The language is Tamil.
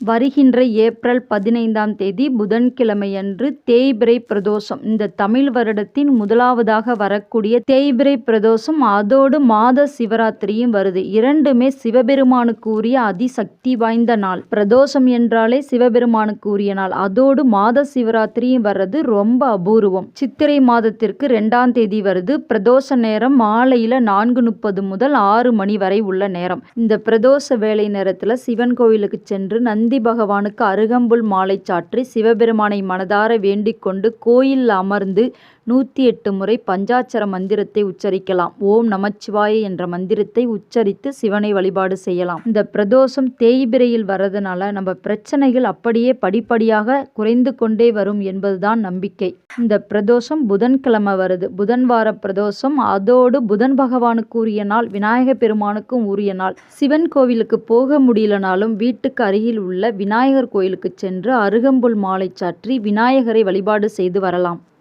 வருகின்ற ஏப்ரல் 15ஆம் தேதி புதன்கிழமையன்று தேய்பிறை பிரதோஷம். இந்த தமிழ் வருடத்தின் முதலாவதாக வரக்கூடிய தேய்பிறை பிரதோஷம், அதோடு மாத சிவராத்திரியும் வருது. இரண்டுமே சிவபெருமானுக்கு உரிய அதிசக்தி வாய்ந்த நாள். பிரதோஷம் என்றாலே சிவபெருமானுக்கு உரிய நாள். அதோடு மாத சிவராத்திரியும் வர்றது ரொம்ப அபூர்வம். சித்திரை மாதத்திற்கு 2ஆம் தேதி வருது. பிரதோஷ நேரம் மாலையில 4:30 முதல் 6 மணி வரை உள்ள நேரம். இந்த பிரதோஷ வேலை நேரத்துல சிவன் கோவிலுக்கு சென்று நந்தி பகவானுக்கு அருகம்புல் மாலை சாற்றி சிவபெருமானை மனதார வேண்டிக் கொண்டு கோயிலில் அமர்ந்து 108 முறை பஞ்சாட்சர மந்திரத்தை உச்சரிக்கலாம். ஓம் நமச்சிவாய என்ற மந்திரத்தை உச்சரித்து சிவனை வழிபாடு செய்யலாம். இந்த பிரதோஷம் தேய்பிறையில் வர்றதுனால நம்ம பிரச்சனைகள் அப்படியே படிப்படியாக குறைந்து கொண்டே வரும் என்பதுதான் நம்பிக்கை. இந்த பிரதோஷம் புதன்கிழமை வருது. புதன் வார பிரதோஷம். அதோடு புதன் பகவானுக்கு உரிய நாள், விநாயக பெருமானுக்கும் உரிய நாள். சிவன் கோவிலுக்கு போக முடியலனாலும் வீட்டுக்கு அருகில் உள்ள விநாயகர் கோயிலுக்கு சென்று அருகம்புல் மாலை சாற்றி விநாயகரை வழிபாடு செய்து வரலாம்.